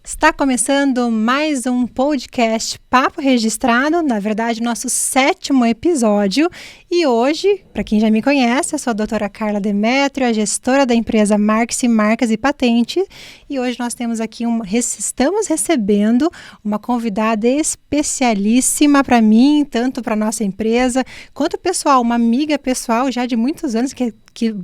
Está começando mais um podcast Papo Registrado, na verdade, nosso 7º episódio. E hoje, para quem já me conhece, eu sou a doutora Carla Demétrio, a gestora da empresa Marcas e Patentes. E hoje nós temos aqui estamos recebendo uma convidada especialíssima para mim, tanto para a nossa empresa, quanto pessoal, uma amiga pessoal já de muitos anos, que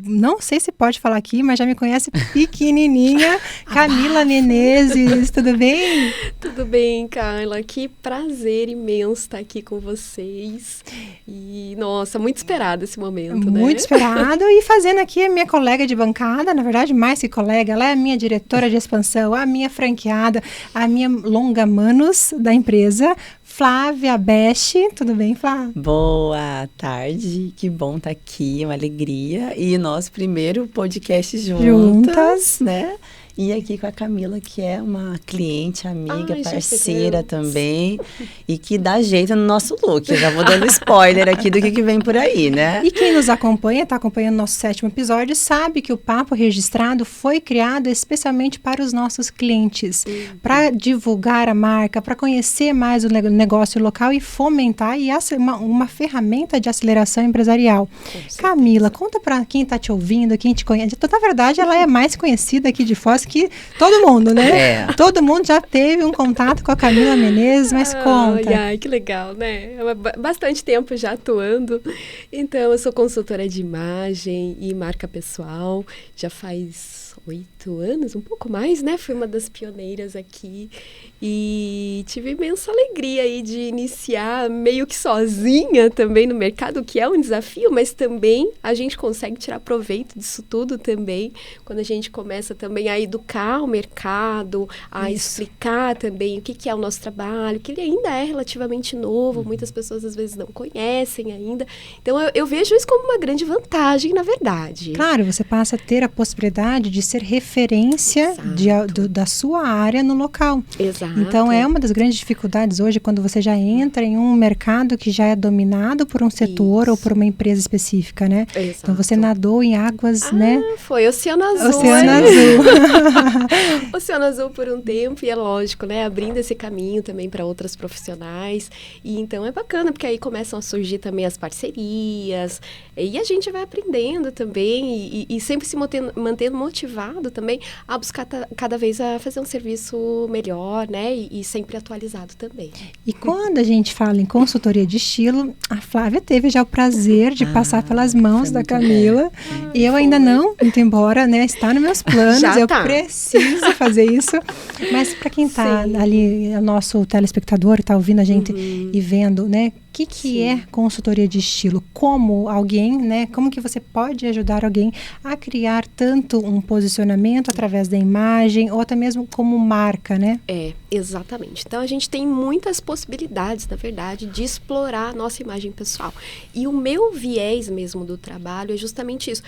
não sei se pode falar aqui, mas já me conhece pequenininha, Camila Menezes, tudo bem? Tudo bem, Carla, que prazer imenso estar aqui com vocês e, nossa, muito esperado esse momento, né? Muito esperado e fazendo aqui a minha colega de bancada, na verdade mais que colega, ela é a minha diretora de expansão, a minha franqueada, a minha longa manos da empresa, Flávia Bech. Tudo bem, Flávia? Boa tarde, que bom estar aqui, uma alegria. E nosso primeiro podcast juntas, né? E aqui com a Camila, que é uma cliente, amiga, parceira também, e que dá jeito no nosso look. Eu já vou dando spoiler aqui do que vem por aí, né? E quem nos acompanha, está acompanhando nosso 7º episódio, sabe que o Papo Registrado foi criado especialmente para os nossos clientes, para divulgar a marca, para conhecer mais o negócio local e fomentar uma ferramenta de aceleração empresarial. Camila, conta para quem está te ouvindo, quem te conhece. Na verdade, ela é mais conhecida aqui de Foz que todo mundo, né? É. Todo mundo já teve um contato com a Camila Menezes, mas conta. Ai, que legal, né? Bastante tempo já atuando. Então, eu sou consultora de imagem e marca pessoal. Já faz 8 anos, um pouco mais, né? Fui uma das pioneiras aqui e tive imensa alegria aí de iniciar meio que sozinha também no mercado, o que é um desafio, mas também a gente consegue tirar proveito disso tudo também, quando a gente começa também a educar o mercado, a explicar também o que é o nosso trabalho, que ele ainda é relativamente novo, muitas pessoas às vezes não conhecem ainda. Então, eu vejo isso como uma grande vantagem, na verdade. Claro, você passa a ter a possibilidade de ser referência da sua área no local. Exato. Então, é uma das grandes dificuldades hoje, quando você já entra em um mercado que já é dominado por um setor ou por uma empresa específica, né? Exato. Então, você nadou em águas, né? Foi Oceano Azul. Oceano Azul. Oceano Azul por um tempo, e é lógico, né? Abrindo esse caminho também para outras profissionais. E então, é bacana, porque aí começam a surgir também as parcerias, e a gente vai aprendendo também, e sempre se mantendo motivado também a buscar cada vez a fazer um serviço melhor, né? E sempre atualizado também. E quando a gente fala em consultoria de estilo, a Flávia teve já o prazer de passar pelas mãos da Camila. E eu ainda não, muito embora, né? Está nos meus planos, eu preciso fazer isso. Mas para quem está ali, o nosso telespectador, está ouvindo a gente e vendo, né? O que é consultoria de estilo? Como alguém, né? Como que você pode ajudar alguém a criar tanto um posicionamento através da imagem ou até mesmo como marca, né? É, exatamente. Então, a gente tem muitas possibilidades, na verdade, de explorar a nossa imagem pessoal. E o meu viés mesmo do trabalho é justamente isso.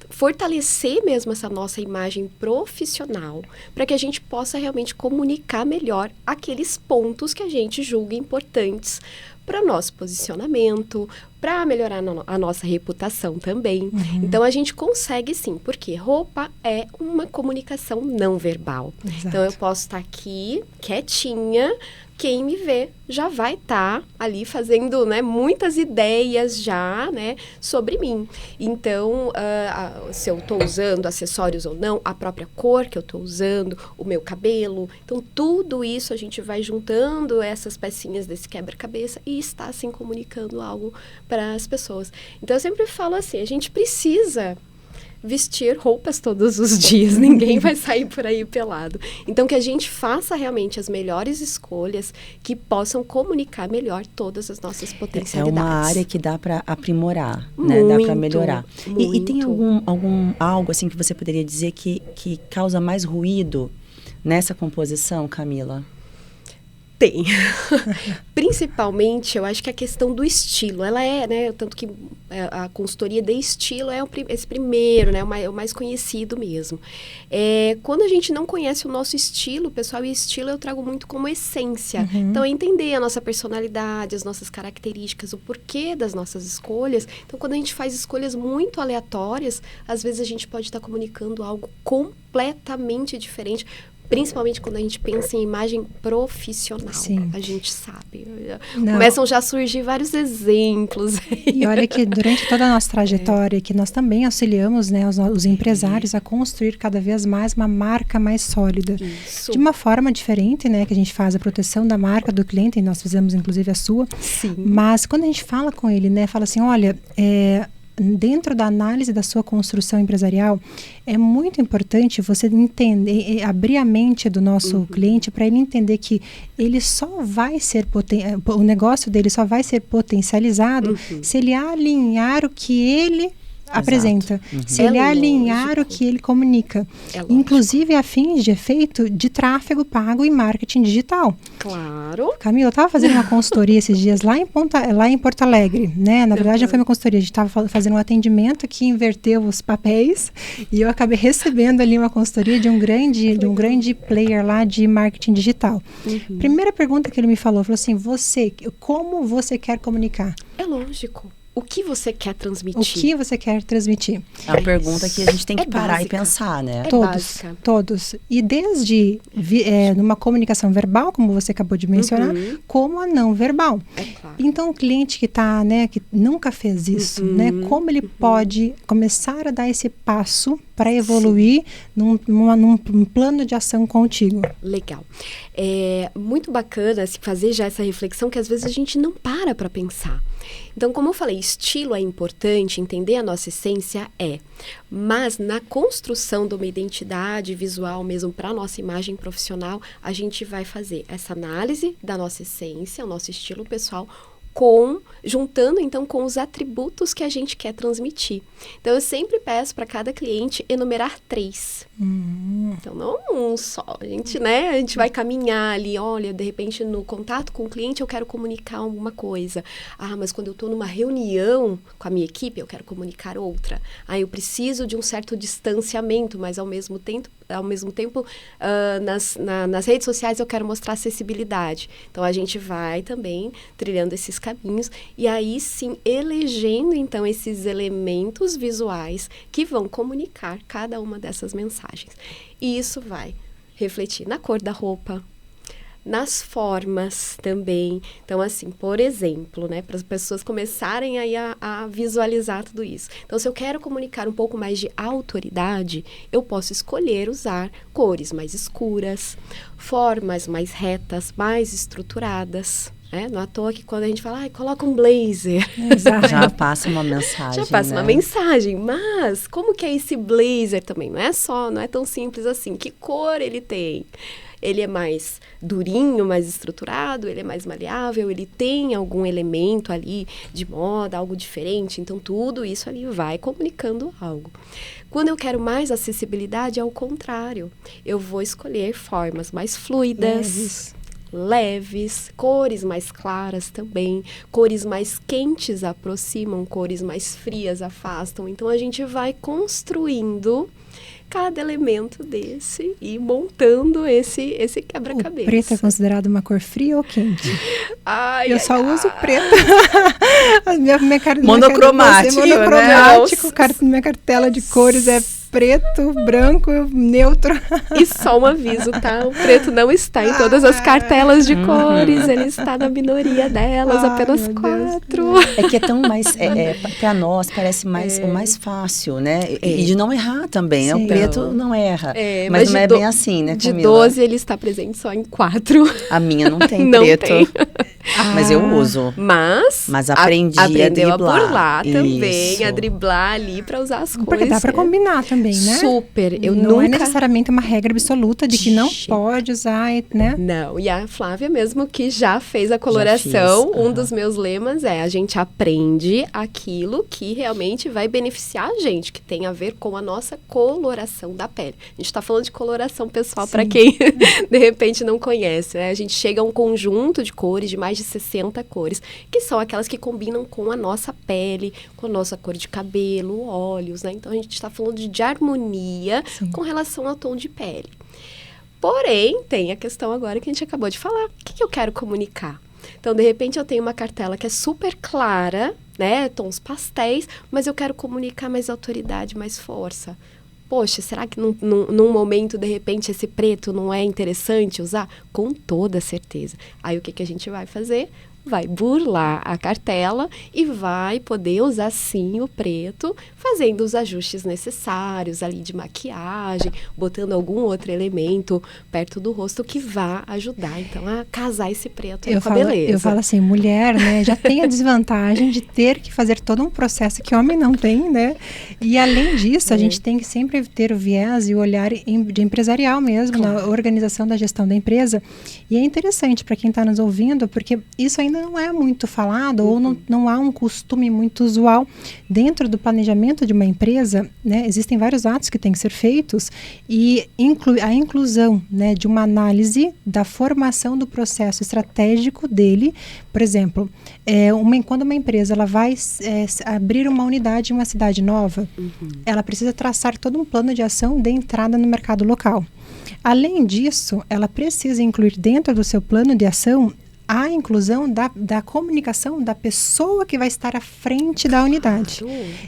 Fortalecer mesmo essa nossa imagem profissional para que a gente possa realmente comunicar melhor aqueles pontos que a gente julga importantes para o nosso posicionamento, para melhorar a nossa reputação também. Então, a gente consegue sim, porque roupa é uma comunicação não verbal. Exato. Então, eu posso estar aqui, quietinha, quem me vê já vai estar ali fazendo, né, muitas ideias já, né, sobre mim. Então, se eu estou usando acessórios ou não, a própria cor que eu estou usando, o meu cabelo. Então, tudo isso a gente vai juntando essas pecinhas desse quebra-cabeça e está, assim, comunicando algo para as pessoas. Então, eu sempre falo assim, a gente precisa vestir roupas todos os dias, ninguém vai sair por aí pelado. Então, que a gente faça realmente as melhores escolhas que possam comunicar melhor todas as nossas potencialidades. É uma área que dá para aprimorar, né? Dá para melhorar. E tem algo assim que você poderia dizer que causa mais ruído nessa composição, Camila? Tem. Principalmente, eu acho que a questão do estilo, ela é, né, tanto que a consultoria de estilo é esse primeiro, né, o mais conhecido mesmo. Quando a gente não conhece o nosso estilo, pessoal, e estilo eu trago muito como essência. Então, é entender a nossa personalidade, as nossas características, o porquê das nossas escolhas. Então, quando a gente faz escolhas muito aleatórias, às vezes a gente pode estar comunicando algo completamente diferente Principalmente quando a gente pensa em imagem profissional. Sim. A gente sabe. Começam já a surgir vários exemplos. E olha que durante toda a nossa trajetória, que nós também auxiliamos, né, os empresários a construir cada vez mais uma marca mais sólida. Isso. De uma forma diferente, né, que a gente faz a proteção da marca do cliente, e nós fizemos inclusive a sua. Sim. Mas quando a gente fala com ele, né, fala assim, olha, dentro da análise da sua construção empresarial, é muito importante você entender, abrir a mente do nosso cliente para ele entender que ele só vai ser o negócio dele só vai ser potencializado se ele alinhar o que ele apresenta, se ele alinhar o que ele comunica, inclusive a fins de efeito de tráfego pago e marketing digital. Claro. Camila, eu estava fazendo uma consultoria esses dias lá em Porto Alegre, né? Na verdade, não foi uma consultoria, a gente estava fazendo um atendimento que inverteu os papéis e eu acabei recebendo ali uma consultoria de um grande player lá de marketing digital. Primeira pergunta que ele me falou assim, como você quer comunicar? É lógico. O que você quer transmitir? O que você quer transmitir? É uma pergunta que a gente tem que parar e pensar, né? Todos. E desde numa comunicação verbal, como você acabou de mencionar, como a não verbal. É claro. Então, o cliente que tá, né, que nunca fez isso, né, como ele pode começar a dar esse passo para evoluir num plano de ação contigo? Legal. É muito bacana se fazer já essa reflexão que às vezes a gente não para pensar. Então, como eu falei, estilo é importante, entender a nossa essência mas na construção de uma identidade visual mesmo para a nossa imagem profissional, a gente vai fazer essa análise da nossa essência, o nosso estilo pessoal, juntando então com os atributos que a gente quer transmitir. Então, eu sempre peço para cada cliente enumerar 3. Então, não um só. A gente vai caminhar ali, olha, de repente no contato com o cliente eu quero comunicar alguma coisa. Mas quando eu estou numa reunião com a minha equipe, eu quero comunicar outra. Eu preciso de um certo distanciamento, mas ao mesmo tempo, nas redes sociais eu quero mostrar acessibilidade. Então, a gente vai também trilhando esses caminhos e aí sim elegendo então esses elementos visuais que vão comunicar cada uma dessas mensagens. E isso vai refletir na cor da roupa, nas formas também. Então, assim, por exemplo, né, para as pessoas começarem aí a visualizar tudo isso. Então, se eu quero comunicar um pouco mais de autoridade, eu posso escolher usar cores mais escuras, formas mais retas, mais estruturadas. Não à toa que quando a gente fala, coloca um blazer. Exato. Já passa uma mensagem. Já passa uma mensagem. Mas como que é esse blazer também? Não é tão simples assim. Que cor ele tem? Ele é mais durinho, mais estruturado, ele é mais maleável, ele tem algum elemento ali de moda, algo diferente. Então, tudo isso ali vai comunicando algo. Quando eu quero mais acessibilidade, é o contrário. Eu vou escolher formas mais fluidas, leves, cores mais claras também, cores mais quentes aproximam, cores mais frias afastam. Então, a gente vai construindo cada elemento desse e montando esse quebra-cabeça. O preto é considerado uma cor fria ou quente? Eu só uso preto. Monocromático, minha cartela de cores é preto, branco, neutro. E só um aviso, tá? O preto não está em todas as cartelas de cores, ele está na minoria delas, apenas 4. É que é tão mais, para nós parece mais o mais fácil, né? E de não errar também, né? O preto não erra, mas não é bem assim, né, Camila? De 12 ele está presente só em 4. A minha não tem não preto. Tem. Mas eu uso. Mas aprendeu a burlar também, a driblar ali para usar as cores. Porque dá para combinar também, né? Super. Não é necessariamente uma regra absoluta de que não pode usar, né? Não. E a Flávia mesmo que já fez a coloração, um dos meus lemas a gente aprende aquilo que realmente vai beneficiar a gente, que tem a ver com a nossa coloração da pele. A gente está falando de coloração pessoal para quem de repente não conhece, né? A gente chega a um conjunto de cores, de mais de 60 cores, que são aquelas que combinam com a nossa pele, com a nossa cor de cabelo, olhos, né? Então, a gente está falando de harmonia com relação ao tom de pele. Porém, tem a questão agora que a gente acabou de falar. O que eu quero comunicar? Então, de repente, eu tenho uma cartela que é super clara, né? Tons pastéis, mas eu quero comunicar mais autoridade, mais força. poxa, será que num momento, de repente, esse preto não é interessante usar? Com toda certeza. Aí o que a gente vai fazer? Vai burlar a cartela e vai poder usar sim o preto, fazendo os ajustes necessários ali de maquiagem, botando algum outro elemento perto do rosto que vá ajudar, então, a casar esse preto com a beleza. Eu falo assim, mulher, né, já tem a desvantagem de ter que fazer todo um processo que homem não tem, né? E além disso, a gente tem que sempre ter o viés e o olhar de empresarial mesmo, na organização da gestão da empresa. E é interessante para quem está nos ouvindo, porque isso ainda não é muito falado ou não há um costume muito usual dentro do planejamento de uma empresa, né? Existem vários atos que têm que ser feitos e a inclusão, né, de uma análise da formação do processo estratégico dele. Por exemplo, quando uma empresa ela vai abrir uma unidade em uma cidade nova, ela precisa traçar todo um plano de ação de entrada no mercado local. Além disso, ela precisa incluir dentro do seu plano de ação a inclusão da comunicação da pessoa que vai estar à frente da unidade.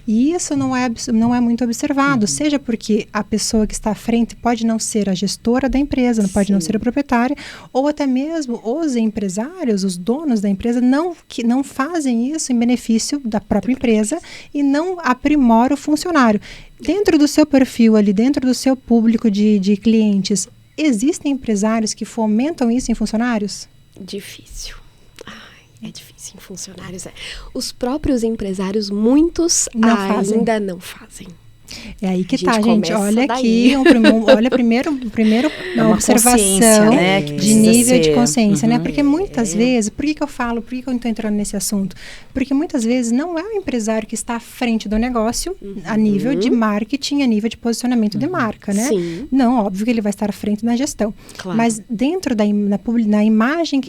E isso não é muito observado, seja porque a pessoa que está à frente pode não ser a gestora da empresa, pode não ser a proprietária, ou até mesmo os empresários, os donos da empresa, que não fazem isso em benefício da própria empresa e não aprimora o funcionário. Dentro do seu perfil ali, dentro do seu público de clientes, existem empresários que fomentam isso em funcionários? Difícil. É difícil em funcionários. Os próprios empresários, muitos ainda não fazem. É aí que tá, gente. Olha aqui, olha primeiro uma observação, né, de nível de consciência, né? Porque muitas vezes, por que eu estou entrando nesse assunto? Porque muitas vezes não é o empresário que está à frente do negócio a nível de marketing, a nível de posicionamento de marca, né? Sim. Não, óbvio que ele vai estar à frente na gestão. Claro. Mas dentro na imagem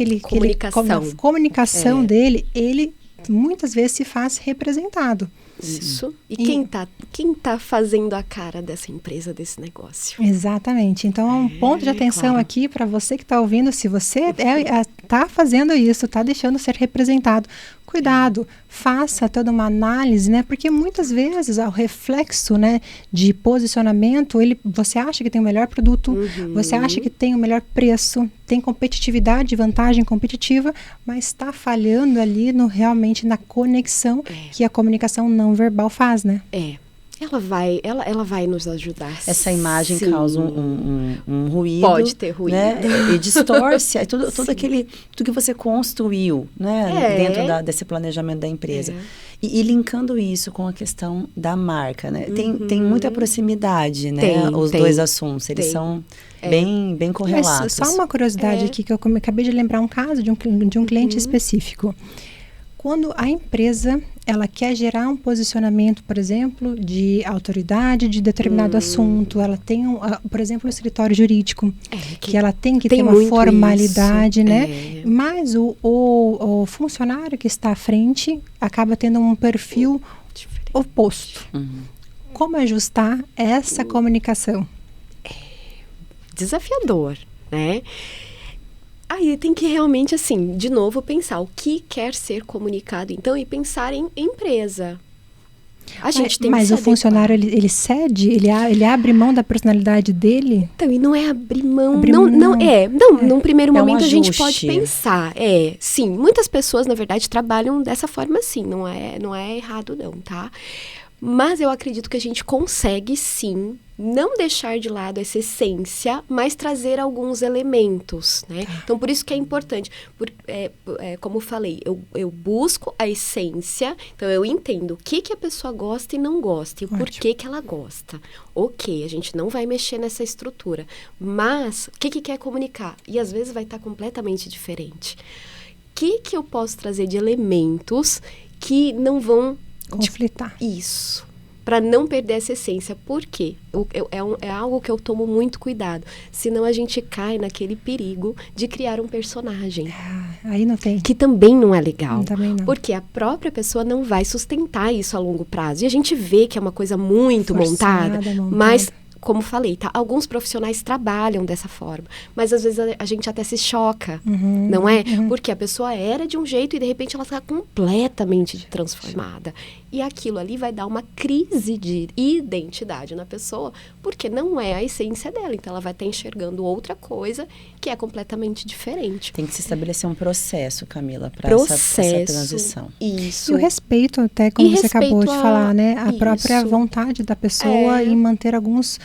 na comunicação dele, ele muitas vezes se faz representado. Isso. E quem tá fazendo a cara dessa empresa, desse negócio? Exatamente. Então, é um ponto de atenção aqui para você que está ouvindo. Se você está fazendo isso, está deixando ser representado, cuidado, faça toda uma análise, né? Porque muitas vezes o reflexo, né, de posicionamento, você acha que tem o melhor produto, você acha que tem o melhor preço, tem competitividade, vantagem competitiva, mas está falhando ali realmente na conexão que a comunicação não verbal faz, né? Ela vai nos ajudar. Essa imagem causa um ruído. Pode ter ruído. Né? E distorce tudo que você construiu, né? Dentro desse planejamento da empresa. E linkando isso com a questão da marca, né? Tem muita proximidade, né? Os dois assuntos, eles são bem correlatos. Mas só uma curiosidade aqui, que eu acabei de lembrar um caso de um cliente específico. Quando a empresa ela quer gerar um posicionamento, por exemplo, de autoridade de determinado assunto, ela tem, por exemplo, um escritório jurídico, que ela tem que ter uma formalidade, né? Mas o funcionário que está à frente acaba tendo um perfil oposto. Como ajustar essa comunicação? Desafiador, né? Aí tem que realmente, assim, de novo, pensar o que quer ser comunicado, então, e pensar em empresa. A gente tem mas o funcionário, ele cede? Ele abre mão da personalidade dele? Então, e não é abrir mão. Num primeiro momento a gente pode pensar. Sim, muitas pessoas, na verdade, trabalham dessa forma, sim. Não é errado, não, tá? Mas eu acredito que a gente consegue, sim, não deixar de lado essa essência, mas trazer alguns elementos, né? Então, por isso que é importante. Como eu falei, eu busco a essência, então eu entendo o que a pessoa gosta e não gosta, e o porquê que ela gosta. Ok, a gente não vai mexer nessa estrutura, mas o que quer comunicar? E às vezes vai estar completamente diferente. O que eu posso trazer de elementos que não vão conflitar? Isso. Para não perder essa essência. Por quê? É algo que eu tomo muito cuidado. Senão a gente cai naquele perigo de criar um personagem. Aí não tem. Que também não é legal. Também não. Porque a própria pessoa não vai sustentar isso a longo prazo. E a gente vê que é uma coisa muito montada. Mas como falei, tá? Alguns profissionais trabalham dessa forma, mas às vezes a gente até se choca, não é? Porque a pessoa era de um jeito e de repente ela está completamente transformada. E aquilo ali vai dar uma crise de identidade na pessoa, porque não é a essência dela. Então, ela vai estar enxergando outra coisa que é completamente diferente. Tem que se estabelecer um processo, Camila, para essa transição. Isso. E o respeito, até como você acabou de falar, né? A própria vontade da pessoa em manter alguns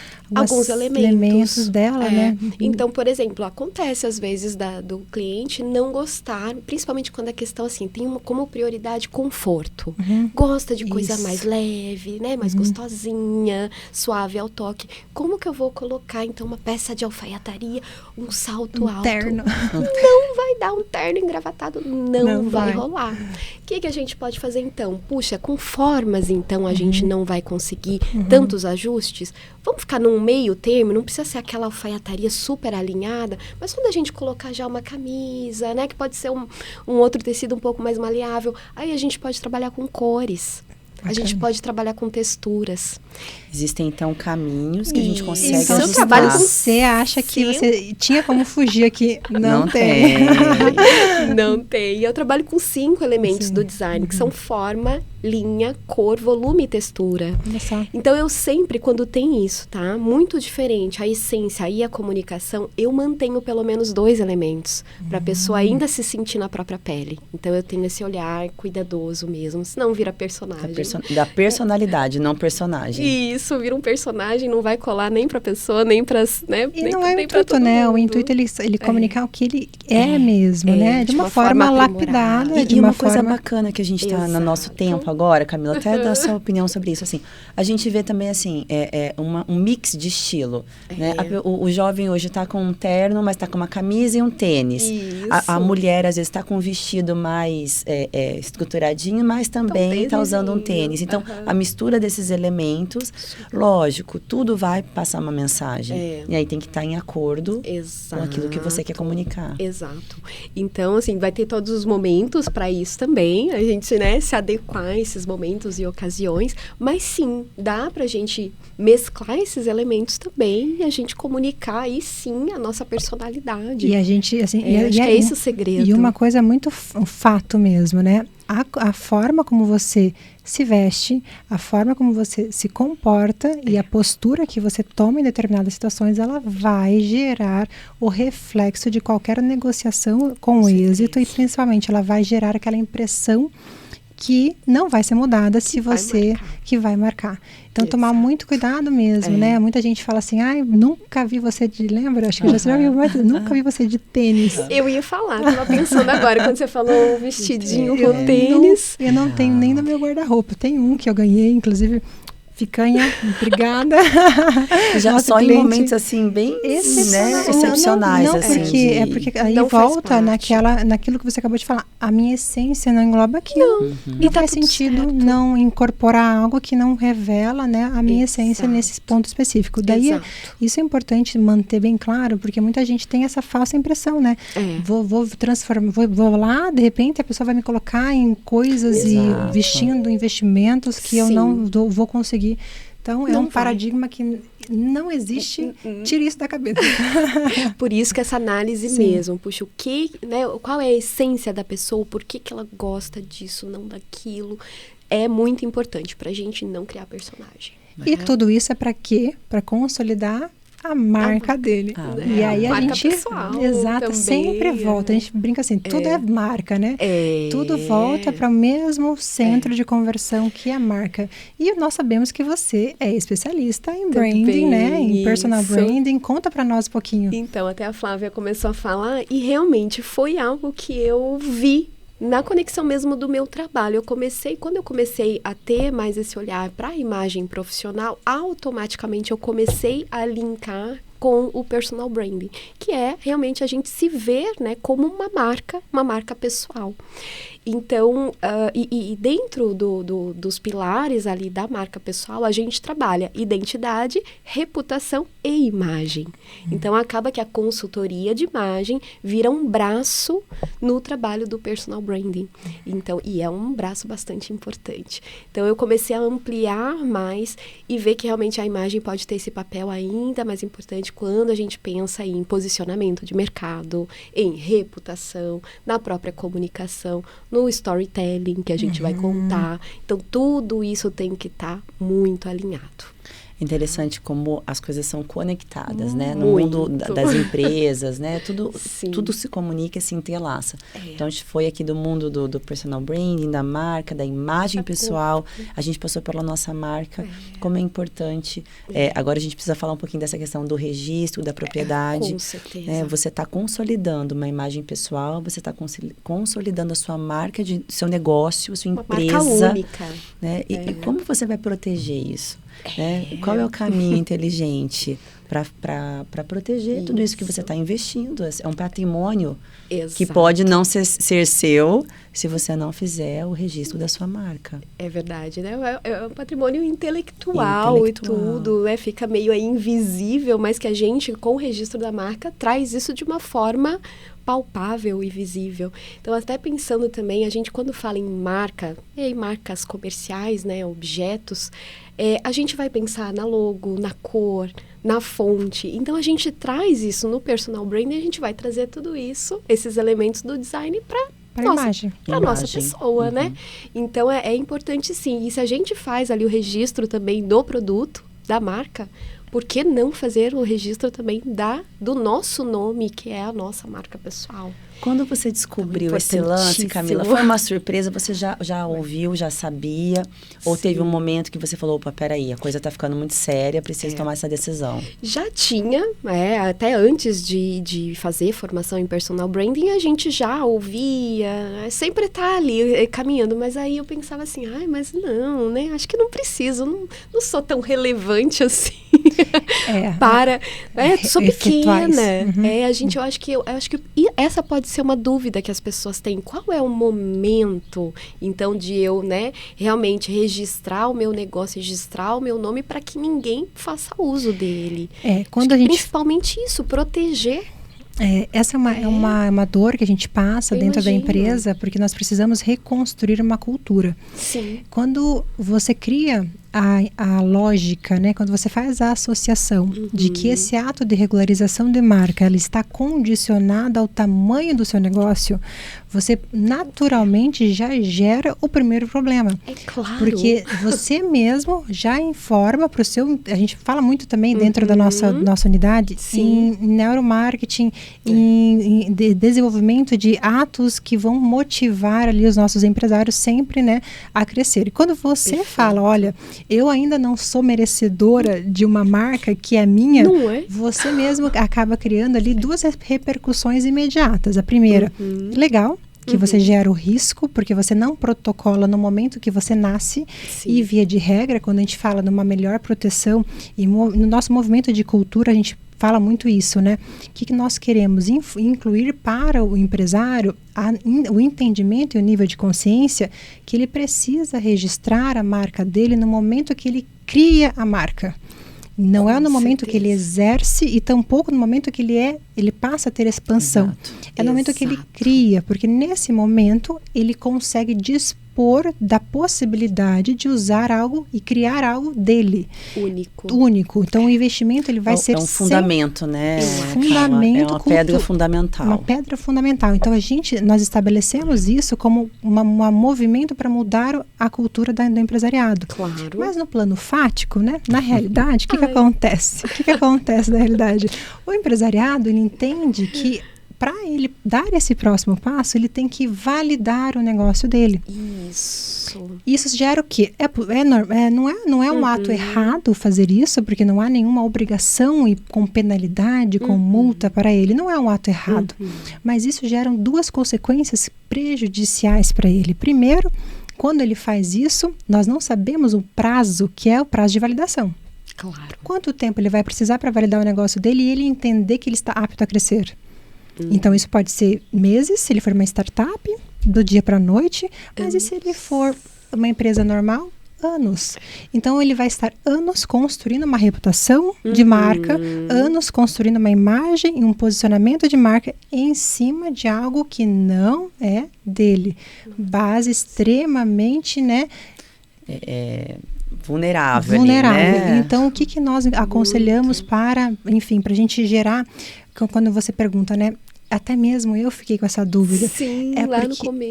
elementos dela, né? Então, por exemplo, acontece às vezes do cliente não gostar, principalmente quando a questão assim, tem como prioridade conforto. Gosta de coisa mais leve, né? Mais gostosinha, suave ao toque. Como que eu vou colocar, então, uma peça de alfaiataria, um salto alto? Terno. Não vai dar um terno engravatado, não vai rolar. O que a gente pode fazer, então? Puxa, com formas, então, a gente não vai conseguir tantos ajustes. Vamos ficar num meio termo, não precisa ser aquela alfaiataria super alinhada, mas quando a gente colocar já uma camisa, né? Que pode ser um outro tecido um pouco mais maleável, aí a gente pode trabalhar com cores. A gente pode trabalhar com texturas. Existem, então, caminhos que a gente consegue então, ajustar. Você acha que você tinha como fugir aqui? Não tem. Não tem. Eu trabalho com 5 elementos do design, que são forma, linha, cor, volume e textura. Então, eu sempre, quando tem isso, tá? Muito diferente, a essência e a comunicação, eu mantenho pelo menos 2 elementos, para a pessoa ainda se sentir na própria pele. Então, eu tenho esse olhar cuidadoso mesmo, senão vira personagem. Da personalidade, não personagem. Isso, vira um personagem, não vai colar nem pra pessoa, nem pra... Né, e não é o intuito, né? O intuito é ele comunicar o que ele é mesmo, né? De uma forma lapidada. E uma coisa bacana que a gente tá no nosso tempo agora, Camila, até dá a sua opinião sobre isso, assim. A gente vê também, assim, um mix de estilo, né? O jovem hoje tá com um terno, mas tá com uma camisa e um tênis. A mulher, às vezes, tá com um vestido mais estruturadinho, mas também tá usando um tênis. Então, a mistura desses elementos, lógico, tudo vai passar uma mensagem. E aí tem que estar em acordo com aquilo que você quer comunicar. Exato. Então, assim, vai ter todos os momentos para isso também, a gente, né, se adequar a esses momentos e ocasiões, mas sim, dá pra gente mesclar esses elementos também e a gente comunicar aí sim a nossa personalidade. E a gente, assim... acho que é esse o segredo. E uma coisa muito fato mesmo, né? A forma como você se veste, a forma como você se comporta e a postura que você toma em determinadas situações, ela vai gerar o reflexo de qualquer negociação com êxito e principalmente ela vai gerar aquela impressão que não vai ser mudada se você que vai marcar. Então, tomar muito cuidado mesmo, né? Muita gente fala assim, nunca vi você lembra? Acho que você já viu, mas nunca vi você de tênis. Eu ia falar, tava pensando agora, quando você falou vestidinho com tênis. Eu não tenho nem no meu guarda-roupa. Tem um que eu ganhei, inclusive... Ficanha, obrigada. Já só cliente, em momentos assim, bem excepcionais. Não, assim, porque aí volta naquilo que você acabou de falar. A minha essência não engloba aquilo. Não faz sentido não incorporar algo que não revela, né, a minha essência nesse ponto específico. Daí, isso é importante manter bem claro, porque muita gente tem essa falsa impressão, né? Vou transformar, vou lá, de repente a pessoa vai me colocar em coisas e vestindo investimentos que eu não vou conseguir. Então, é um paradigma que não existe, tire isso da cabeça. Por isso que essa análise mesmo, puxa, qual é a essência da pessoa, por que ela gosta disso, não daquilo, é muito importante pra gente não criar personagem. E tudo isso é pra quê? Pra consolidar a marca dele. E aí a gente sempre volta. A gente brinca assim, tudo é marca, né? Tudo volta para o mesmo centro de conversão que é a marca. E nós sabemos que você é especialista em branding, né? Em personal branding. Conta para nós um pouquinho. Então, até a Flávia começou a falar e realmente foi algo que eu vi na conexão mesmo do meu trabalho. Quando eu comecei a ter mais esse olhar para a imagem profissional, automaticamente eu comecei a linkar com o personal branding, que é realmente a gente se ver, né, como uma marca pessoal. Então, e dentro dos pilares ali da marca pessoal, a gente trabalha identidade, reputação e imagem. Então, acaba que a consultoria de imagem vira um braço no trabalho do personal branding. Então, e é um braço bastante importante. Então, eu comecei a ampliar mais e ver que realmente a imagem pode ter esse papel ainda mais importante quando a gente pensa em posicionamento de mercado, em reputação, na própria comunicação, no storytelling que a gente vai contar. Então, tudo isso tem que estar muito alinhado. Interessante como as coisas são conectadas, né? No mundo das empresas, né? Tudo se comunica e se entrelaça. Então, a gente foi aqui do mundo do personal branding, da marca, da imagem pessoal. A gente passou pela nossa marca. Como é importante. Agora, a gente precisa falar um pouquinho dessa questão do registro, da propriedade. Com certeza. Né? Você está consolidando uma imagem pessoal, você está consolidando a sua marca, seu negócio, a sua empresa. Uma marca única. Né? E como você vai proteger isso? Né? Qual é o caminho inteligente para proteger tudo isso que você está investindo? É um patrimônio que pode não ser seu se você não fizer o registro da sua marca. É verdade, né? É um patrimônio intelectual. E tudo, né? Fica meio aí invisível, mas que a gente, com o registro da marca, traz isso de uma forma palpável e visível. Então, até pensando também, a gente quando fala em marca, e aí marcas comerciais, né, objetos, a gente vai pensar na logo, na cor, na fonte. Então, a gente traz isso no personal branding, a gente vai trazer tudo isso, esses elementos do design para a nossa pessoa, né? Então, é importante sim. E se a gente faz ali o registro também do produto, da marca, por que não fazer o registro também do nosso nome, que é a nossa marca pessoal? Quando você descobriu esse lance, Camila, foi uma surpresa? Você já ouviu, já sabia? Ou teve um momento que você falou, opa, peraí, a coisa está ficando muito séria, preciso tomar essa decisão? Já tinha, até antes de fazer formação em personal branding, a gente já ouvia, sempre tá ali caminhando, mas aí eu pensava assim, mas não, né? Acho que não preciso, não sou tão relevante assim. Sou pequena. Eu acho que essa pode ser uma dúvida que as pessoas têm. Qual é o momento, então, de eu, né, realmente registrar o meu negócio, registrar o meu nome para que ninguém faça uso dele? Principalmente isso, proteger. Essa é uma dor que a gente passa dentro da empresa, porque nós precisamos reconstruir uma cultura. Sim. Quando você cria a lógica, né? Quando você faz a associação de que esse ato de regularização de marca ela está condicionado ao tamanho do seu negócio, você naturalmente já gera o primeiro problema. É claro. Porque você mesmo já informa para o seu... A gente fala muito também dentro da nossa unidade em neuromarketing, em desenvolvimento de atos que vão motivar ali os nossos empresários sempre, né, a crescer. E quando você fala, olha, eu ainda não sou merecedora de uma marca que é minha, você mesmo acaba criando ali duas repercussões imediatas. A primeira, legal, que você gera o risco, porque você não protocola no momento que você nasce. E via de regra, quando a gente fala numa melhor proteção, e no nosso movimento de cultura a gente fala muito isso, né? O que nós queremos incluir para o empresário o entendimento e o nível de consciência que ele precisa registrar a marca dele no momento que ele cria a marca. Não é no momento que ele exerce e tampouco no momento que ele passa a ter expansão. É no momento que ele cria, porque nesse momento ele consegue dispor da possibilidade de usar algo e criar algo dele. Único. Então, o investimento ele vai ser... É um fundamento, né? Fundamento. É uma pedra fundamental. Uma pedra fundamental. Então, nós estabelecemos isso como um movimento para mudar a cultura do empresariado. Claro. Mas no plano fático, né? Na realidade, o que acontece? O que acontece na realidade? O empresariado, ele entende que para ele dar esse próximo passo, ele tem que validar o negócio dele. Isso gera o quê? Não é um ato errado fazer isso, porque não há nenhuma obrigação e com penalidade, com multa para ele. Não é um ato errado. Mas isso gera duas consequências prejudiciais para ele. Primeiro, quando ele faz isso, nós não sabemos o prazo, que é o prazo de validação. Claro. Quanto tempo ele vai precisar para validar o negócio dele e ele entender que ele está apto a crescer? Então, isso pode ser meses, se ele for uma startup, do dia para a noite, mas e se ele for uma empresa normal? Anos. Então, ele vai estar anos construindo uma reputação de marca, anos construindo uma imagem e um posicionamento de marca em cima de algo que não é dele. Base extremamente, né? Vulnerável. Né? Então, o que nós aconselhamos para, enfim, para a gente gerar, quando você pergunta, né? Até mesmo eu fiquei com essa dúvida. Sim,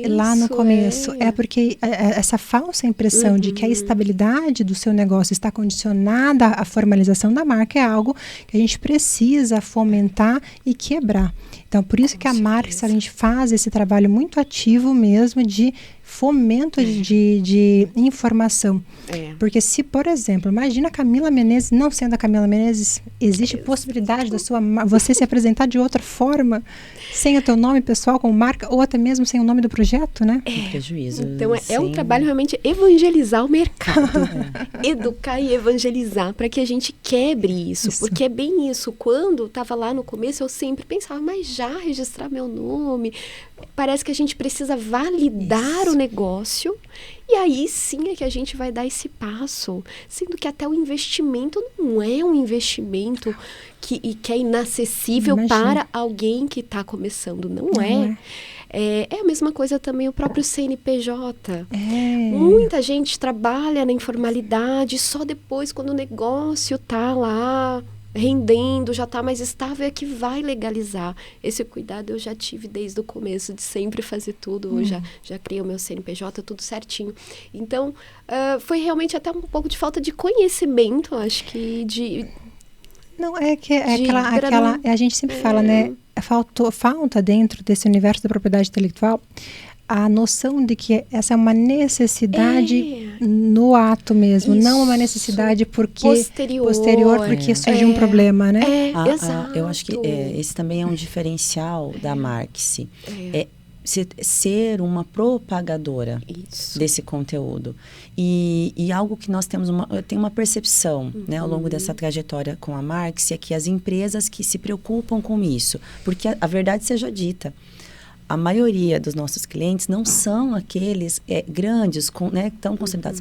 lá no começo. É porque essa falsa impressão de que a estabilidade do seu negócio está condicionada à formalização da marca é algo que a gente precisa fomentar e quebrar. Então, por isso que a Marx, a gente faz esse trabalho muito ativo mesmo de fomento de informação. Porque se, por exemplo, imagina a Camila Menezes, não sendo a Camila Menezes, existe possibilidade você se apresentar de outra forma, sem o teu nome pessoal como marca, ou até mesmo sem o nome do projeto, né? Prejuízo. Então, é um trabalho realmente evangelizar o mercado. Educar e evangelizar para que a gente quebre isso. Porque é bem isso. Quando estava lá no começo, eu sempre pensava, mas já registrar meu nome... Parece que a gente precisa validar o negócio e aí sim é que a gente vai dar esse passo. Sendo que até o investimento não é um investimento que é inacessível para alguém que está começando. Não é. É a mesma coisa também o próprio CNPJ. Muita gente trabalha na informalidade só depois quando o negócio está lá... rendendo, já está mais estável, é que vai legalizar. Esse cuidado eu já tive desde o começo, de sempre fazer tudo. Eu já criei o meu CNPJ, tudo certinho. Então, foi realmente até um pouco de falta de conhecimento, acho que Não, a gente sempre fala, né? Falta dentro desse universo da propriedade intelectual a noção de que essa é uma necessidade no ato mesmo, não uma necessidade posterior porque surgiu um problema, né? Exato. Eu acho que esse também é um diferencial da Marx. Ser uma propagadora desse conteúdo. E algo que nós temos uma percepção, né, ao longo dessa trajetória com a Marx, é que as empresas que se preocupam com isso, porque a verdade seja dita, a maioria dos nossos clientes não são aqueles grandes, né, que estão consolidados.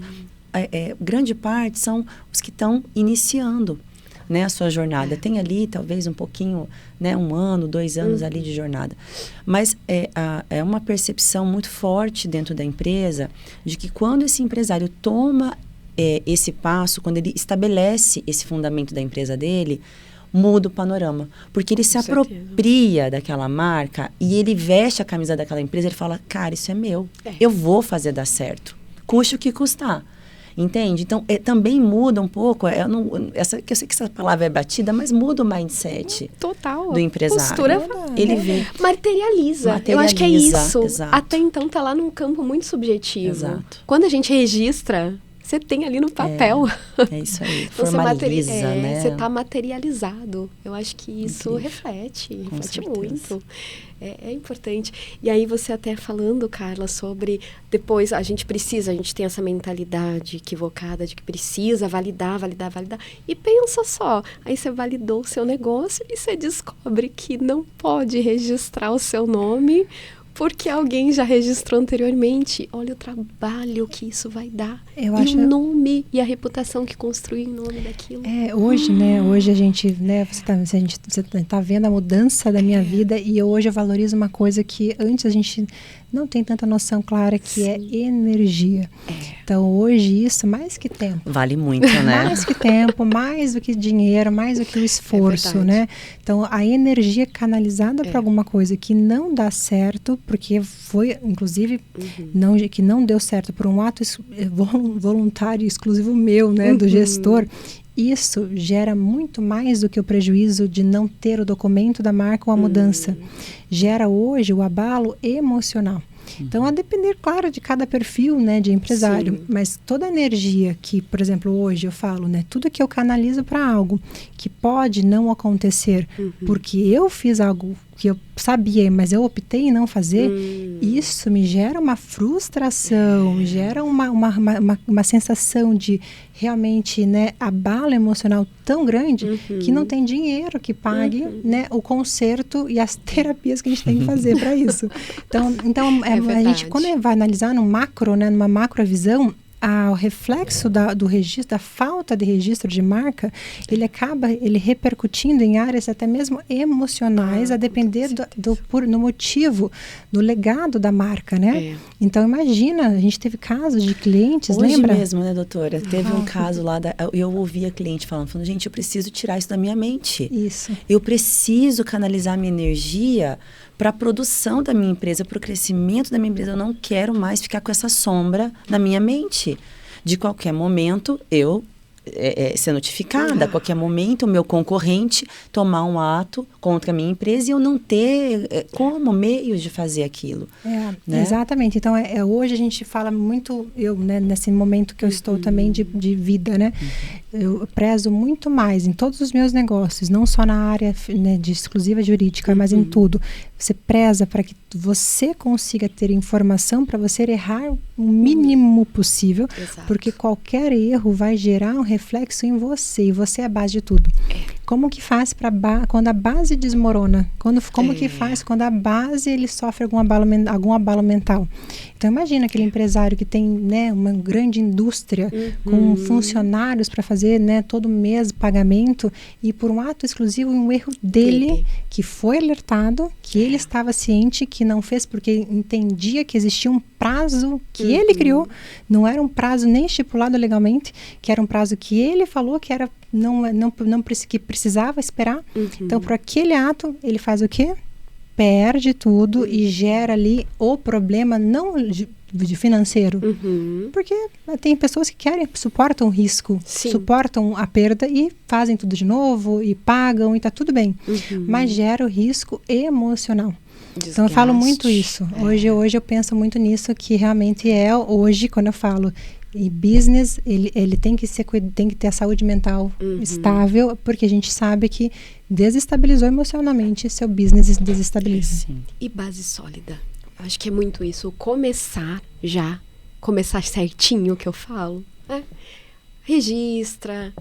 Grande parte são os que estão iniciando, né, a sua jornada. Tem ali, talvez, um pouquinho, né, 1 ano, 2 anos ali de jornada. Mas é uma percepção muito forte dentro da empresa de que quando esse empresário toma esse passo, quando ele estabelece esse fundamento da empresa dele, muda o panorama. Porque ele se apropria daquela marca e ele veste a camisa daquela empresa e ele fala, cara, isso é meu. Eu vou fazer dar certo. Custe o que custar. Entende? Então, também muda um pouco, eu sei que essa palavra é batida, mas muda o mindset do empresário. Postura, ele vê. Materializa. Eu acho que é isso. Exato. Até então, tá lá num campo muito subjetivo. Exato. Quando a gente registra... Você tem ali no papel. É isso aí. Formaliza, né? Você está materializado. Eu acho que isso reflete muito. É importante. E aí você até falando, Carla, sobre depois a gente tem essa mentalidade equivocada de que precisa validar. E pensa só, aí você validou o seu negócio e você descobre que não pode registrar o seu nome porque alguém já registrou anteriormente. Olha o trabalho que isso vai dar. O nome e a reputação que construiu em nome daquilo. Hoje, né? Hoje a gente, né? Você tá vendo a mudança da minha vida e hoje eu valorizo uma coisa que antes a gente não tem tanta noção clara, que é energia. Então, hoje isso, mais que tempo. Vale muito, né? Mais que tempo, mais do que dinheiro, mais do que o esforço, né? Então, a energia canalizada para alguma coisa que não dá certo, porque foi, inclusive, que não deu certo por um ato voluntário exclusivo meu, né? Do gestor. Isso gera muito mais do que o prejuízo de não ter o documento da marca ou a mudança. Gera hoje o abalo emocional. Então, a depender, claro, de cada perfil, né, de empresário. Mas toda a energia que, por exemplo, hoje eu falo, né, tudo que eu canalizo para algo que pode não acontecer porque eu fiz algo que eu sabia, mas eu optei em não fazer, isso me gera uma frustração, me gera uma sensação de realmente, né, abalo emocional tão grande que não tem dinheiro que pague, né, o conserto e as terapias que a gente tem que fazer para isso. Então a gente, quando vai analisar no macro, né, numa macrovisão, o reflexo do registro, da falta de registro de marca, ele acaba repercutindo em áreas até mesmo emocionais, a depender no motivo, do legado da marca, né? Então, imagina, a gente teve casos de clientes, lembra? Hoje mesmo, né, doutora? Teve um caso lá, eu ouvi a cliente falando, gente, eu preciso tirar isso da minha mente. Isso. Eu preciso canalizar minha energia para a produção da minha empresa, para o crescimento da minha empresa. Eu não quero mais ficar com essa sombra na minha mente. De qualquer momento, eu ser notificada. A qualquer momento, o meu concorrente tomar um ato contra a minha empresa e eu não ter meios de fazer aquilo. Né? Exatamente. Então, hoje a gente fala muito, né, nesse momento que eu estou também de vida, né? Eu prezo muito mais em todos os meus negócios, não só na área, né, de exclusiva jurídica, mas em tudo. Você preza para que você consiga ter informação para você errar o mínimo possível, porque qualquer erro vai gerar um reflexo em você, e você é a base de tudo. Como que faz quando a base desmorona? Como que faz quando a base ele sofre algum abalo mental? Então imagina aquele empresário que tem, né, uma grande indústria com funcionários para fazer, né, todo mês pagamento, e por um ato exclusivo, um erro dele, que foi alertado, que ele estava ciente, que não fez porque entendia que existia um prazo que ele criou, não era um prazo nem estipulado legalmente, que era um prazo que ele falou que era que precisava esperar. Então, por aquele ato, ele faz o quê? Perde tudo e gera ali o problema não de financeiro. Porque tem pessoas que suportam o risco, suportam a perda e fazem tudo de novo e pagam e tá tudo bem. Mas gera o risco emocional. Desgaste. Então eu falo muito isso. Hoje eu penso muito nisso, que realmente hoje, quando eu falo em business, ele tem que ter a saúde mental estável, porque a gente sabe que desestabilizou emocionalmente, seu business desestabiliza. Sim. E base sólida. Acho que é muito isso. Começar certinho, que eu falo. Registra,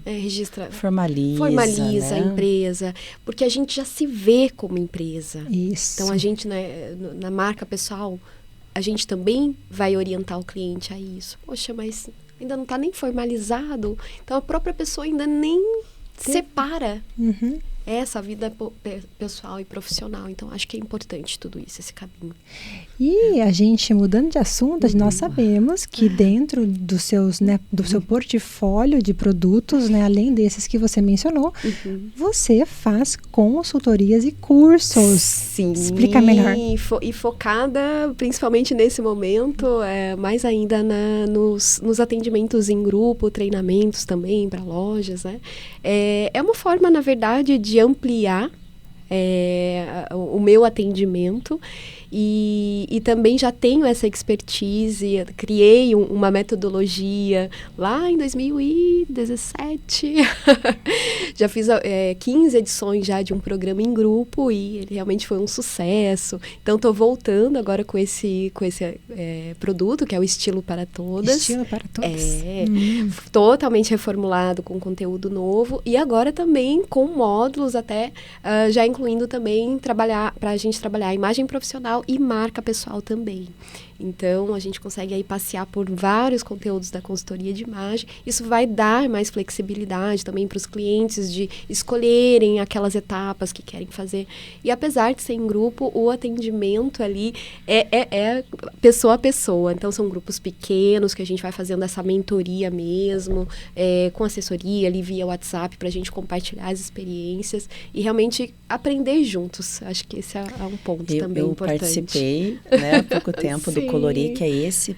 formaliza, né, a empresa, porque a gente já se vê como empresa. Isso. Então a gente, né, na marca pessoal, a gente também vai orientar o cliente a isso. Poxa, mas ainda não está nem formalizado, então a própria pessoa ainda nem separa essa vida pessoal e profissional. Então acho que é importante tudo isso, esse caminho. E a gente, mudando de assunto, nós sabemos que dentro dos seus, né, do seu portfólio de produtos, né, além desses que você mencionou, você faz consultorias e cursos. Sim. Explica melhor. E focada, principalmente nesse momento, mais ainda nos atendimentos em grupo, treinamentos também para lojas, né? É uma forma, na verdade, de ampliar o meu atendimento. E também já tenho essa expertise, criei uma metodologia lá em 2017. Já fiz 15 edições já de um programa em grupo e ele realmente foi um sucesso. Então, estou voltando agora com esse produto, que é o Estilo para Todas. Estilo para Todas. Totalmente reformulado, com conteúdo novo. E agora também com módulos até, já incluindo também para a gente trabalhar a imagem profissional e marca pessoal também. Então, a gente consegue aí passear por vários conteúdos da consultoria de imagem. Isso vai dar mais flexibilidade também para os clientes de escolherem aquelas etapas que querem fazer. E apesar de ser em grupo, o atendimento ali é pessoa a pessoa. Então, são grupos pequenos que a gente vai fazendo essa mentoria mesmo, com assessoria ali via WhatsApp, para a gente compartilhar as experiências e realmente aprender juntos. Acho que esse é um ponto também importante. Eu participei, né, há pouco tempo do colorir, que é esse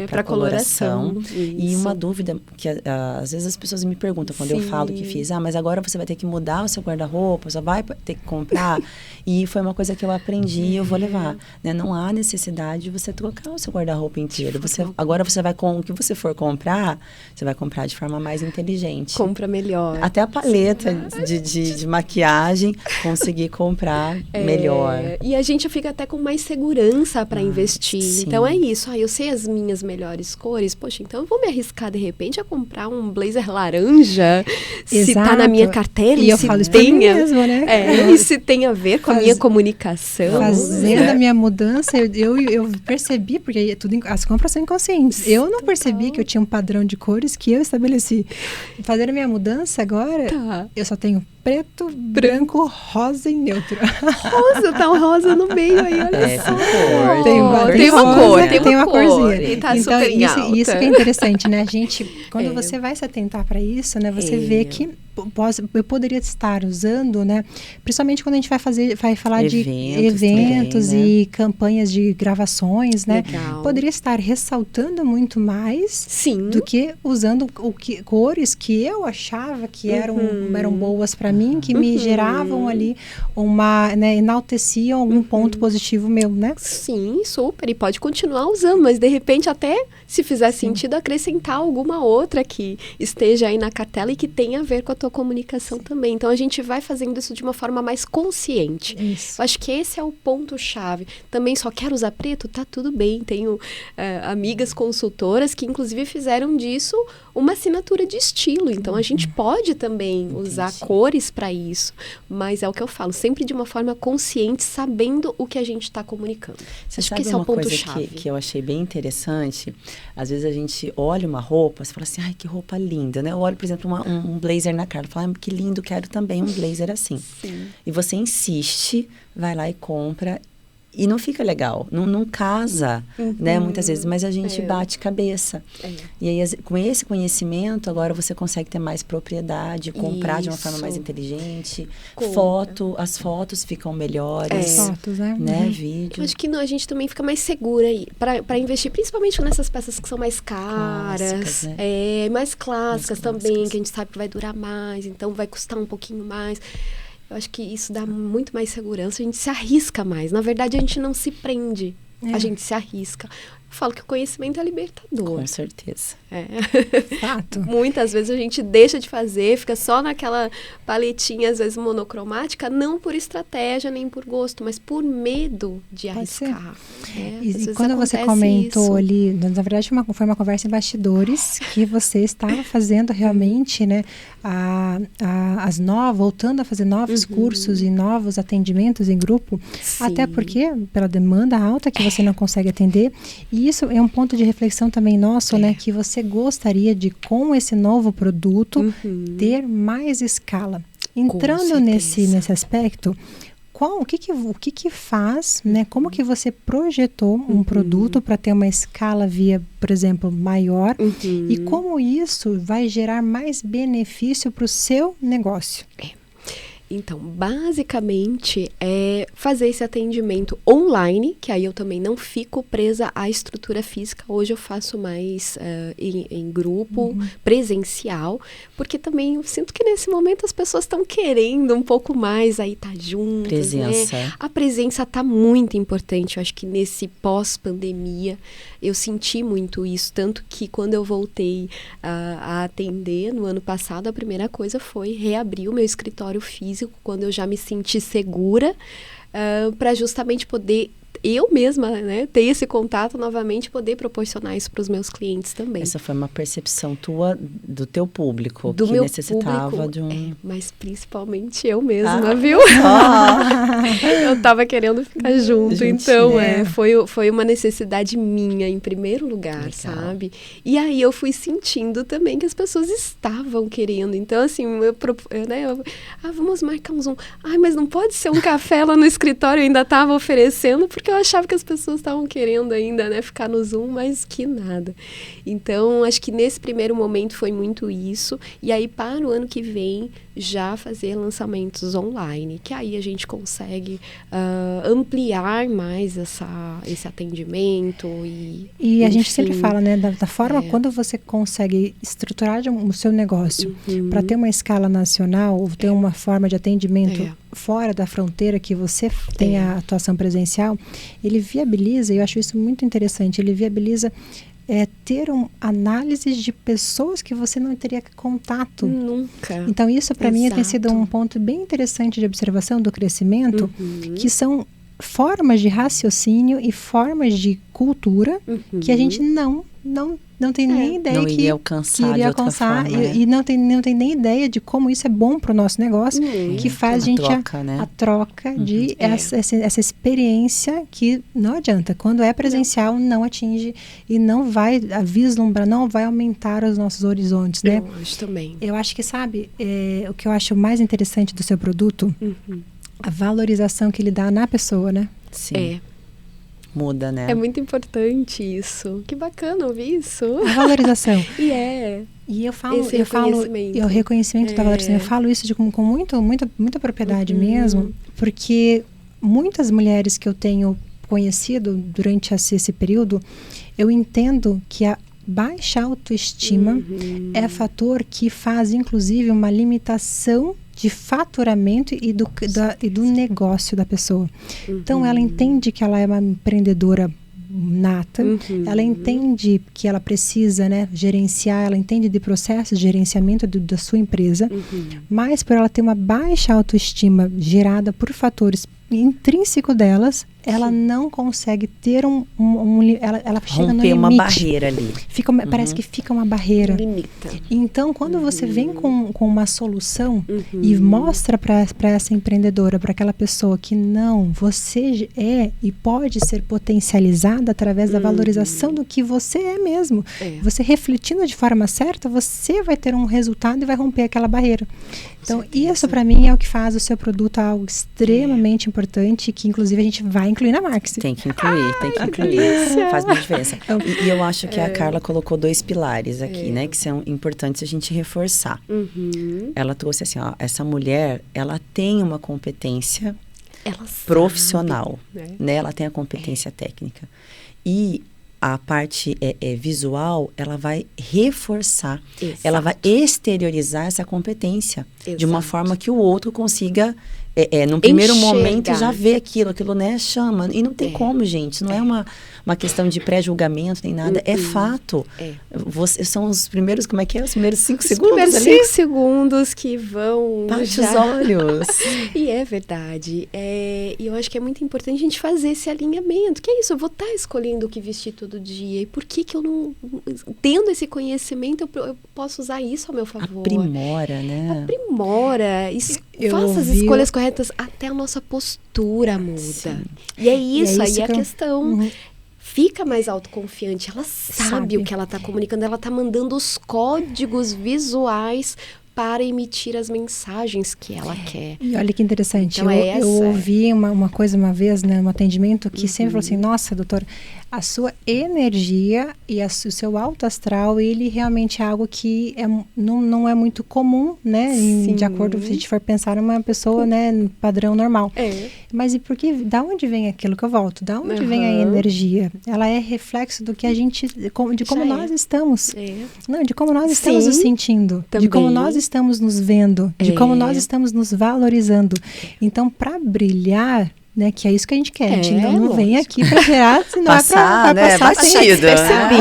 para coloração. E uma dúvida que às vezes as pessoas me perguntam quando eu falo que fiz, mas agora você vai ter que mudar o seu guarda-roupa, você vai ter que comprar. E foi uma coisa que eu aprendi e eu vou levar, né? Não há necessidade de você trocar o seu guarda-roupa inteiro. Agora você vai com o que você for comprar, você vai comprar de forma mais inteligente. Compra melhor. Até a paleta de maquiagem, conseguir comprar melhor. E a gente fica até com mais segurança para investir. Sim. Então é isso. Eu sei as minhas melhores cores. Poxa, então eu vou me arriscar de repente a comprar um blazer laranja. Se tá na minha cartela. E eu falo isso pra mim mesmo, né? E se tem a ver com a minha comunicação. Fazendo a minha mudança, eu percebi, porque as compras são inconscientes. Eu não percebi que eu tinha um padrão de cores que eu estabeleci. Fazendo a minha mudança agora, eu só tenho preto, branco, rosa e neutro. Rosa, tá um rosa no meio aí, olha só. Tem uma corzinha. E tá então, super em alta. Isso que é interessante, né? A gente, quando você vai se atentar para isso, né? Você vê que eu poderia estar usando, né? Principalmente quando a gente vai falar de eventos também, e campanhas de gravações, né? Legal. Poderia estar ressaltando muito mais do que usando cores que eu achava que eram boas para mim, que me geravam ali enalteciam algum ponto positivo meu, né? Sim, super. E pode continuar usando, mas de repente até, se fizer sentido, acrescentar alguma outra que esteja aí na cartela e que tenha a ver com a tua comunicação também. Então, a gente vai fazendo isso de uma forma mais consciente. Isso. Eu acho que esse é o ponto-chave. Também só quero usar preto? Tá tudo bem. Tenho amigas consultoras que, inclusive, fizeram disso uma assinatura de estilo. Então, a gente pode também usar cores para isso. Mas é o que eu falo, sempre de uma forma consciente, sabendo o que a gente está comunicando. Você acho que esse é o ponto-chave. Que eu achei bem interessante. Às vezes a gente olha uma roupa, você fala assim, ai, que roupa linda, né? Eu olho, por exemplo, um blazer na cara, falo, que lindo, quero também um blazer assim. Sim. E você insiste, vai lá e compra. E não fica legal, não casa, né, muitas vezes, mas a gente bate cabeça. E aí, com esse conhecimento, agora você consegue ter mais propriedade, comprar de uma forma mais inteligente. As fotos ficam melhores. Fotos, né? Vídeo. Eu acho que a gente também fica mais segura aí, para investir, principalmente nessas peças que são mais caras. Clássicas, né? Mais clássicas também, que a gente sabe que vai durar mais, então vai custar um pouquinho mais. Eu acho que isso dá muito mais segurança, a gente se arrisca mais. Na verdade, a gente não se prende, a gente se arrisca. Eu falo que o conhecimento é libertador. Com certeza. Fato. Muitas vezes a gente deixa de fazer, fica só naquela paletinha, às vezes monocromática, não por estratégia nem por gosto, mas por medo de arriscar. E quando você comentou ali, na verdade foi uma conversa em bastidores, que você estava fazendo realmente, né, voltando a fazer novos cursos e novos atendimentos em grupo, até porque pela demanda alta que você não consegue atender. E isso é um ponto de reflexão também nosso, né? Que você gostaria de, com esse novo produto, ter mais escala. Entrando nesse aspecto, o que faz, né? Como que você projetou um produto para ter uma escala por exemplo, maior? E como isso vai gerar mais benefício para o seu negócio? Então, basicamente, é fazer esse atendimento online, que aí eu também não fico presa à estrutura física. Hoje eu faço mais em grupo, presencial, porque também eu sinto que nesse momento as pessoas estão querendo um pouco mais aí estar juntas. Presença. Né? A presença está muito importante. Eu acho que nesse pós-pandemia eu senti muito isso, tanto que quando eu voltei a atender no ano passado, a primeira coisa foi reabrir o meu escritório físico, quando eu já me senti segura, para justamente poder eu mesma, né, ter esse contato novamente, poder proporcionar isso para os meus clientes também. Essa foi uma percepção tua do teu público, do que meu necessitava público, de um... mas principalmente eu mesma, viu? Eu tava querendo ficar junto, então foi uma necessidade minha em primeiro lugar. Legal. Sabe? E aí eu fui sentindo também que as pessoas estavam querendo, então assim, vamos marcar um Zoom. Mas não pode ser um café lá no escritório, eu ainda tava oferecendo, porque eu achava que as pessoas estavam querendo ainda, né, ficar no Zoom, mas que nada. Então, acho que nesse primeiro momento foi muito isso. E aí, para o ano que vem, já fazer lançamentos online, que aí a gente consegue ampliar mais esse atendimento. E a gente sempre fala, né, da forma quando você consegue estruturar o seu negócio para ter uma escala nacional, ou ter uma forma de atendimento fora da fronteira que você tem a atuação presencial, ele viabiliza, e eu acho isso muito interessante, ele viabiliza ter análises de pessoas que você não teria contato. Nunca. Então isso para mim tem sido um ponto bem interessante de observação do crescimento, que são formas de raciocínio e formas de cultura que a gente não tem nem ideia não iria alcançar de outra forma, e não tem nem ideia de como isso é bom para o nosso negócio, que faz a gente a troca de essa experiência que não adianta. Quando é presencial, não atinge e não vai vislumbrar, não vai aumentar os nossos horizontes, né? Eu acho também. Eu acho que, sabe, o que eu acho mais interessante do seu produto, a valorização que ele dá na pessoa, né? Sim. Muda, né? É muito importante isso. Que bacana ouvir isso. A valorização. E eu falo, o reconhecimento da valorização. Eu falo isso com muita propriedade mesmo, porque muitas mulheres que eu tenho conhecido durante esse período, eu entendo que a baixa autoestima é fator que faz, inclusive, uma limitação de faturamento e do negócio da pessoa. Então, ela entende que ela é uma empreendedora nata, ela entende que ela precisa, né, gerenciar, ela entende de processos de gerenciamento da sua empresa, mas por ela ter uma baixa autoestima gerada por fatores intrínsecos delas, ela não consegue ter ela chega no limite. Romper uma barreira ali. Parece que fica uma barreira. Limita. Então, quando você vem com uma solução e mostra para essa empreendedora, para aquela pessoa que não, você é e pode ser potencializada através da valorização do que você é mesmo. Você refletindo de forma certa, você vai ter um resultado e vai romper aquela barreira. Então, isso para mim é o que faz o seu produto algo extremamente importante, que inclusive a gente vai incluir na Maxi. Tem que incluir. Faz muita diferença. E eu acho que a Carla colocou 2 pilares aqui, né, que são importantes a gente reforçar. Ela trouxe assim, ó, essa mulher, ela tem uma competência profissional, né? Ela tem a competência técnica. E a parte visual, ela vai reforçar, ela vai exteriorizar essa competência de uma forma que o outro consiga, no primeiro momento, já ver aquilo, né, chama. E não tem como, gente, não é uma questão de pré-julgamento nem nada, é fato. São os primeiros, como é que é? Os primeiros 5 segundos ali? Os primeiros 5 segundos que vão... Bate os olhos. E é verdade. E eu acho que é muito importante a gente fazer esse alinhamento. Que é isso, eu vou estar escolhendo o que vestir todo dia. E por que eu não... Tendo esse conhecimento, eu posso usar isso ao meu favor. Aprimora, né? Aprimora. Faça as escolhas corretas. Até a nossa postura muda. Sim. E é isso aí a questão... Fica mais autoconfiante, ela sabe o que ela está comunicando, ela está mandando os códigos visuais para emitir as mensagens que ela quer. E olha que interessante, então, eu ouvi uma coisa uma vez, né, no atendimento, que sempre falou assim, nossa, doutora, a sua energia e o seu alto astral, ele realmente é algo que não é muito comum, né, de acordo, se a gente for pensar numa pessoa, né, padrão normal. Mas e por que, da onde vem aquilo que eu volto? Da onde vem a energia? Ela é reflexo do que a gente, de como nós estamos. Não, de como nós estamos nos sentindo, de como nós estamos nos vendo, de como nós estamos nos valorizando. Então, para brilhar, né, que é isso que a gente quer. A gente não vem aqui para gerar, se não passar, é para passar batido,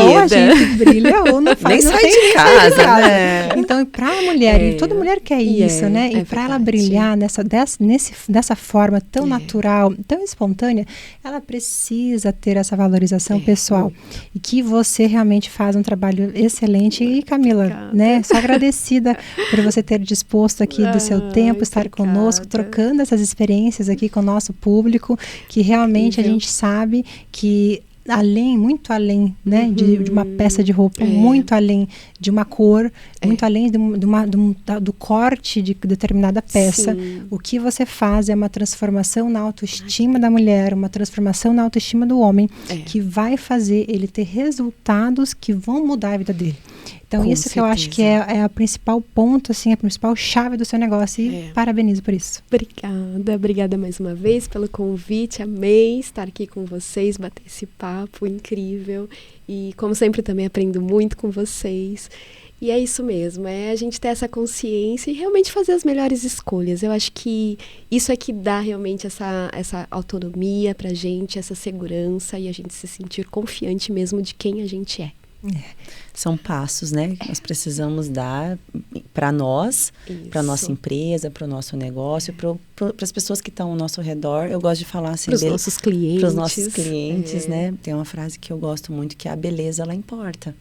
ou a gente brilha ou não faz. Nem sai de casa, né? Então, para a mulher, e toda mulher quer isso, né? E para ela brilhar dessa forma tão natural, tão espontânea, ela precisa ter essa valorização pessoal. E que você realmente faz um trabalho excelente. E, Camila, né? Sou agradecida por você ter disposto aqui do seu tempo, estar conosco, trocando essas experiências aqui com o nosso público, que realmente a gente sabe que muito além, né, de uma peça de roupa, muito além de uma cor, muito além do corte de determinada peça, o que você faz é uma transformação na autoestima da mulher, uma transformação na autoestima do homem, que vai fazer ele ter resultados que vão mudar a vida dele. Então, Com isso que eu certeza. acho que é a principal ponto, assim, a principal chave do seu negócio. E parabenizo por isso. Obrigada mais uma vez pelo convite. Amei estar aqui com vocês, bater esse papo incrível. E, como sempre, também aprendo muito com vocês. E é isso mesmo, é a gente ter essa consciência e realmente fazer as melhores escolhas. Eu acho que isso é que dá realmente essa autonomia pra gente, essa segurança e a gente se sentir confiante mesmo de quem a gente é. São passos, né, que nós precisamos dar para nós, para nossa empresa, para o nosso negócio, para as pessoas que estão ao nosso redor. Eu gosto de falar assim, para os nossos clientes. Para os nossos clientes, né? Tem uma frase que eu gosto muito, que é a beleza, ela importa.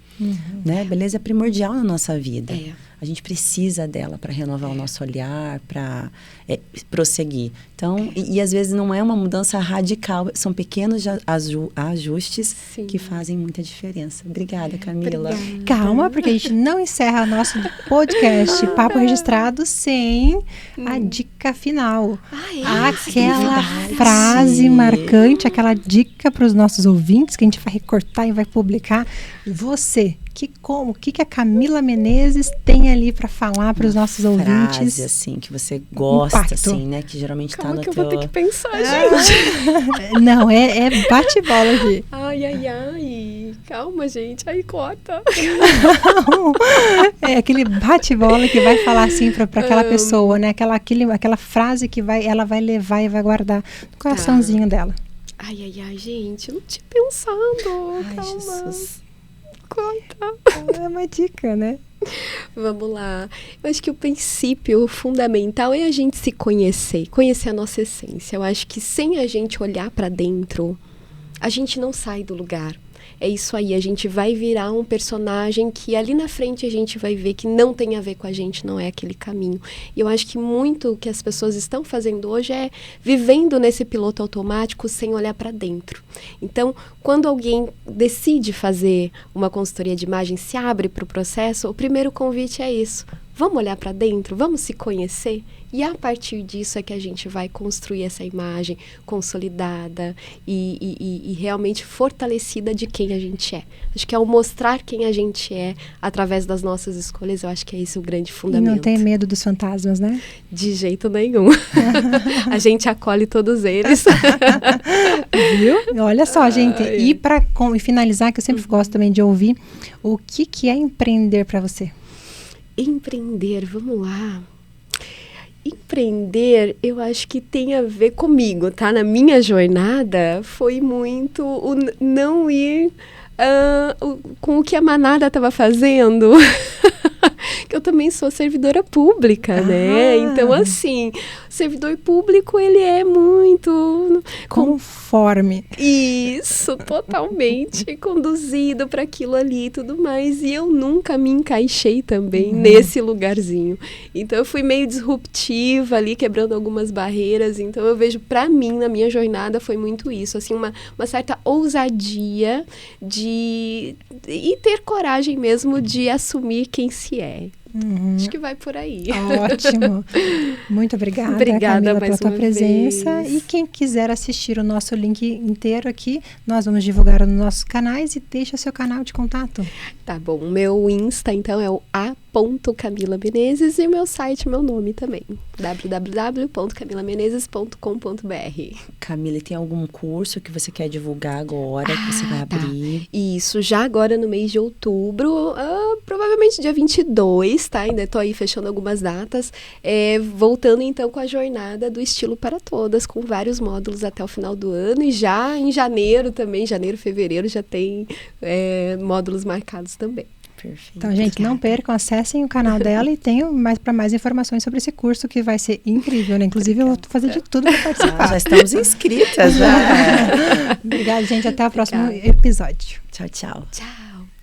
Né? A beleza é primordial na nossa vida. A gente precisa dela para renovar o nosso olhar, para prosseguir. Então, e às vezes não é uma mudança radical, são pequenos ajustes que fazem muita diferença. Obrigada, Camila. Calma, porque a gente não encerra nosso podcast Papo Registrado sem a dica final. Aquela frase marcante, aquela dica para os nossos ouvintes que a gente vai recortar e vai publicar. Você, o que a Camila Menezes tem ali para falar para os nossos ouvintes? Frase, assim, que você gosta, assim, né? Que geralmente está no teu... eu vou ter que pensar, gente. Não, é bate-bola aqui. Ai. Calma, gente. Aí corta. É aquele bate-bola que vai falar assim para aquela pessoa, né? Aquela frase que ela vai levar e vai guardar no coraçãozinho dela. Ai, gente. Eu não tinha pensado. Ai, calma. Jesus. Conta. É uma dica, né? Vamos lá. Eu acho que o princípio fundamental é a gente se conhecer a nossa essência. Eu acho que sem a gente olhar para dentro, a gente não sai do lugar. É isso aí, a gente vai virar um personagem que ali na frente a gente vai ver que não tem a ver com a gente, não é aquele caminho. E eu acho que muito que as pessoas estão fazendo hoje é vivendo nesse piloto automático sem olhar para dentro. Então, quando alguém decide fazer uma consultoria de imagem, se abre para o processo, o primeiro convite é isso. Vamos olhar para dentro, vamos se conhecer e a partir disso é que a gente vai construir essa imagem consolidada e realmente fortalecida de quem a gente é. Acho que ao mostrar quem a gente é através das nossas escolhas, eu acho que é esse o grande fundamento. E não tem medo dos fantasmas, né? De jeito nenhum. A gente acolhe todos eles. Viu? Olha só, gente. E para finalizar, que eu sempre gosto também de ouvir, o que é empreender para você? Empreender, vamos lá. Empreender, eu acho que tem a ver comigo, tá? Na minha jornada, foi muito o não ir com o que a manada estava fazendo. Que eu também sou servidora pública, né? Então, assim, o servidor público, ele é muito... Conforme. Isso, totalmente conduzido para aquilo ali e tudo mais. E eu nunca me encaixei também nesse lugarzinho. Então, eu fui meio disruptiva ali, quebrando algumas barreiras. Então, eu vejo, para mim, na minha jornada, foi muito isso. Assim, uma certa ousadia e ter coragem mesmo de assumir quem se é. Acho que vai por aí. Ótimo. Muito obrigada, Camila, pela tua presença. E quem quiser assistir o nosso link inteiro aqui, nós vamos divulgar nos nossos canais e deixa o seu canal de contato. Tá bom. O meu Insta, então, é o a.Camila Menezes e o meu site, meu nome também. www.camilamenezes.com.br. Camila, tem algum curso que você quer divulgar agora, que você vai abrir? Isso, já agora no mês de outubro, provavelmente dia 22, tá? Ainda tô aí fechando algumas datas. Voltando então com a jornada do Estilo para Todas, com vários módulos até o final do ano. E já em janeiro também, fevereiro, já tem módulos marcados também. Perfeito. Então, gente, não percam, acessem o canal dela e tenham mais informações sobre esse curso que vai ser incrível, né? Inclusive, eu vou fazer de tudo para participar. Já estamos inscritas, né? Obrigada, gente. Até o próximo episódio. Tchau, tchau. Tchau.